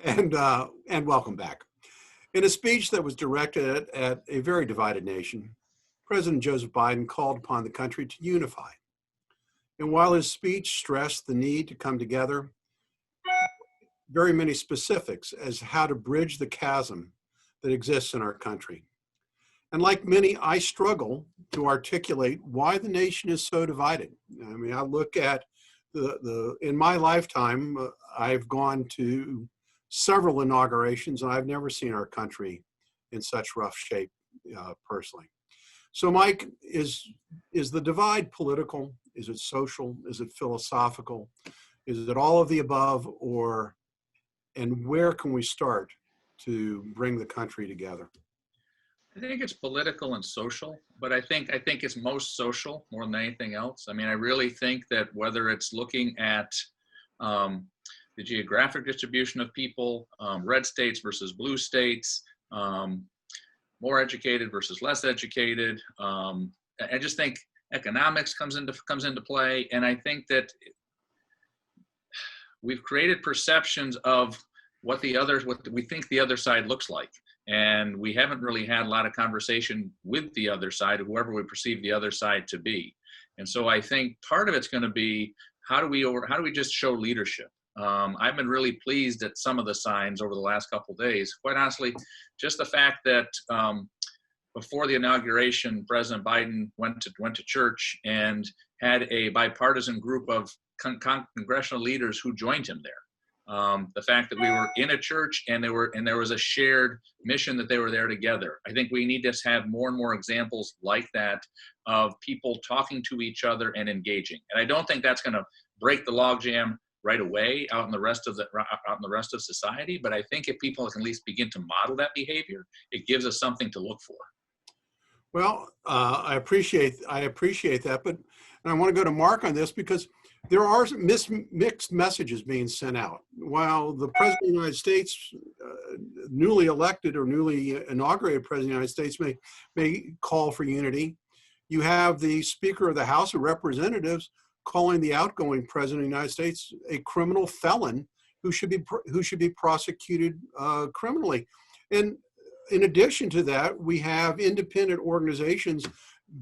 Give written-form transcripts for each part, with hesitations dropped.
And welcome back. In a speech that was directed at a very divided nation, President Joseph Biden called upon the country to unify. And while his speech stressed the need to come together, very many specifics as how to bridge the chasm that exists in our country. And like many, I struggle to articulate why the nation is so divided. I mean, I look at in my lifetime, I've gone to several inaugurations, and I've never seen our country in such rough shape personally. So, Mike, is the divide political? Is it social? Is it philosophical? Is it all of the above? And where can we start to bring the country together? I think it's political and social, but I think it's most social more than anything else. I mean, I really think that whether it's looking at the geographic distribution of people, red states versus blue states, more educated versus less educated. I just think economics comes into play, and I think that we've created perceptions of what we think the other side looks like, and we haven't really had a lot of conversation with the other side, whoever we perceive the other side to be. And so I think part of it's going to be how do we just show leadership? I've been really pleased at some of the signs over the last couple of days. Quite honestly, just the fact that before the inauguration, President Biden went to church and had a bipartisan group of congressional leaders who joined him there. The fact that we were in a church and there was a shared mission that they were there together. I think we need to have more and more examples like that of people talking to each other and engaging. And I don't think that's going to break the logjam right away out in the rest of society. But I think if people can at least begin to model that behavior, it gives us something to look for. Well, I appreciate that, but and I want to go to Mark on this because there are mixed messages being sent out. While the President of the United States, newly elected or newly inaugurated President of the United States may call for unity, you have the Speaker of the House of Representatives calling the outgoing President of the United States a criminal felon who should be prosecuted criminally. And in addition to that, we have independent organizations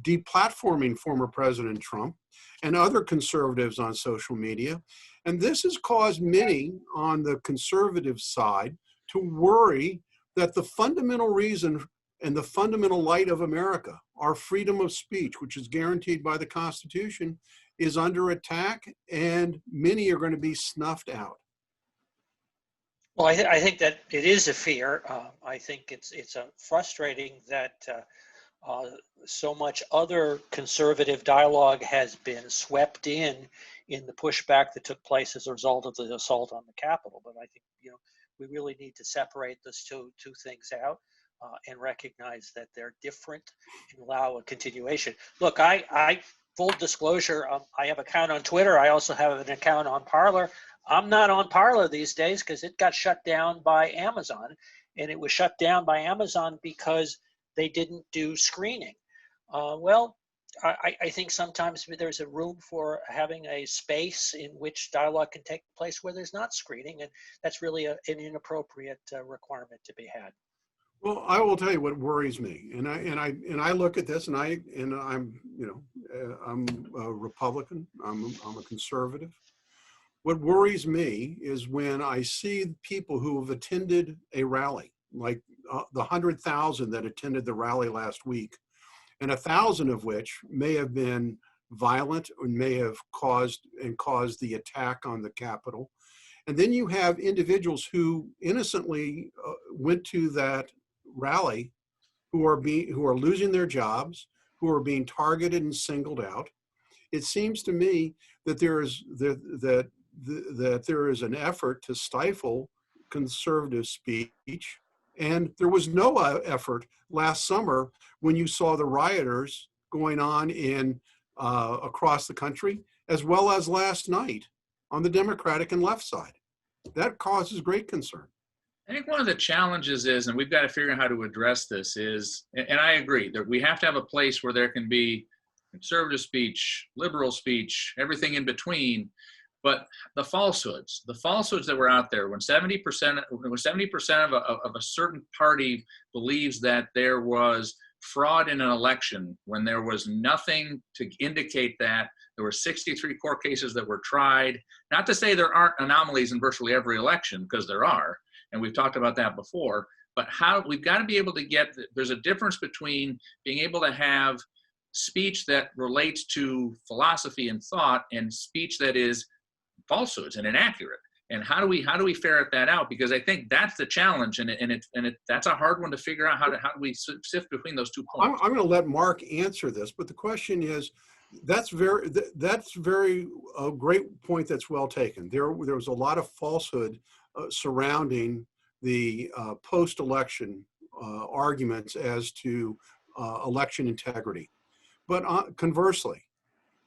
deplatforming former President Trump and other conservatives on social media. And this has caused many on the conservative side to worry that the fundamental reason and the fundamental light of America, our freedom of speech, which is guaranteed by the Constitution, is under attack, and many are going to be snuffed out. Well, I think that it is a fear. I think it's frustrating that so much other conservative dialogue has been swept in the pushback that took place as a result of the assault on the Capitol. But I think we really need to separate those two things out and recognize that they're different and allow a continuation. Look, I full disclosure, I have an account on Twitter. I also have an account on Parler. I'm not on Parler these days because it got shut down by Amazon, and it was shut down by Amazon because they didn't do screening. Well, I think sometimes there's a room for having a space in which dialogue can take place where there's not screening, and that's really an inappropriate requirement to be had. Well, I will tell you what worries me, and I look at this, and I'm a Republican. I'm a conservative. What worries me is when I see people who have attended a rally, like the 100,000 that attended the rally last week, and 1,000 of which may have been violent or may have caused the attack on the Capitol. And then you have individuals who innocently went to that rally who are losing their jobs, who are being targeted and singled out. It seems to me that there is an effort to stifle conservative speech. And there was no effort last summer when you saw the rioters going on across the country, as well as last night on the Democratic and left side. That causes great concern. I think one of the challenges is, and we've got to figure out how to address this is, and I agree, that we have to have a place where there can be conservative speech, liberal speech, everything in between. But the falsehoods that were out there, when 70% of a certain party believes that there was fraud in an election, when there was nothing to indicate that, there were 63 court cases that were tried. Not to say there aren't anomalies in virtually every election, because there are, and we've talked about that before, but we've got to be able to there's a difference between being able to have speech that relates to philosophy and thought and speech that is falsehoods and inaccurate. And how do we ferret that out? Because I think that's the challenge, and that's a hard one to figure out. How do we sift between those 2 points? I'm going to let Mark answer this, but the question is, that's very a great point. That's well taken. There was a lot of falsehood surrounding the post-election arguments as to election integrity. But conversely,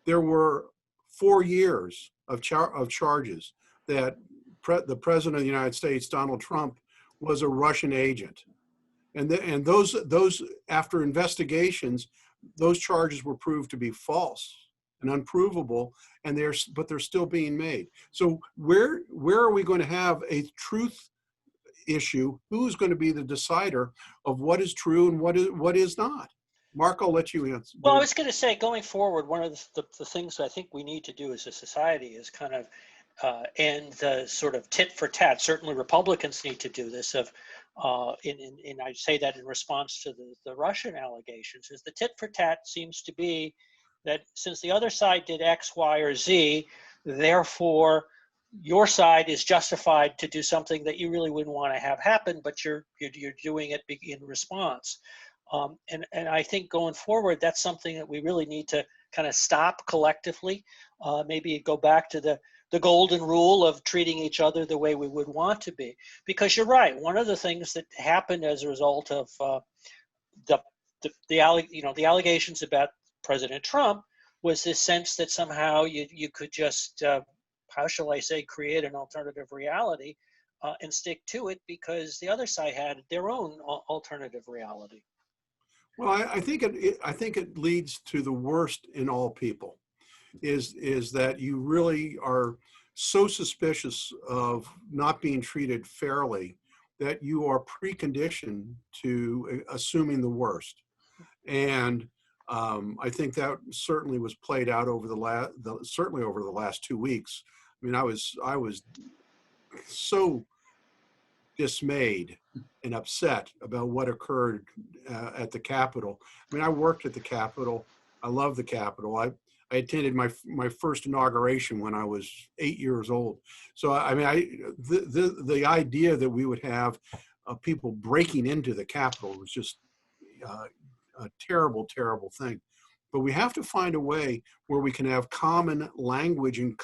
there were 4 years of charges that the President of the United States, Donald Trump, was a Russian agent. And those after investigations, those charges were proved to be false and unprovable, and they're still being made. So where are we going to have a truth issue? Who's going to be the decider of what is true and what is not? Mark, I'll let you answer. Well, I was going to say, going forward, one of the things I think we need to do as a society is kind of end the sort of tit for tat. Certainly Republicans need to do this, and I say that in response to the Russian allegations, is the tit for tat seems to be that since the other side did X, Y, or Z, therefore your side is justified to do something that you really wouldn't want to have happen, but you're doing it in response. And I think going forward, that's something that we really need to kind of stop collectively. Maybe go back to the golden rule of treating each other the way we would want to be. Because you're right, one of the things that happened as a result of the allegations about President Trump was this sense that somehow you could just, how shall I say, create an alternative reality and stick to it because the other side had their own alternative reality. Well, I think it leads to the worst in all people, is that you really are so suspicious of not being treated fairly that you are preconditioned to assuming the worst. And I think that certainly was played out over the last 2 weeks. I mean, I was so dismayed and upset about what occurred at the Capitol. I mean, I worked at the Capitol. I love the Capitol. I attended my first inauguration when I was 8 years old. So I mean, the idea that we would have people breaking into the Capitol was just a terrible, terrible thing. But we have to find a way where we can have common language and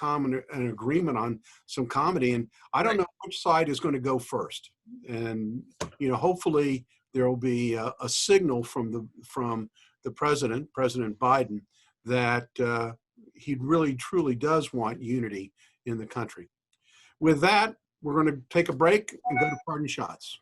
an agreement on some comedy. And I don't know which side is going to go first. And hopefully there will be a signal from the President Biden, that he really truly does want unity in the country. With that, we're going to take a break and go to Pardon Shots.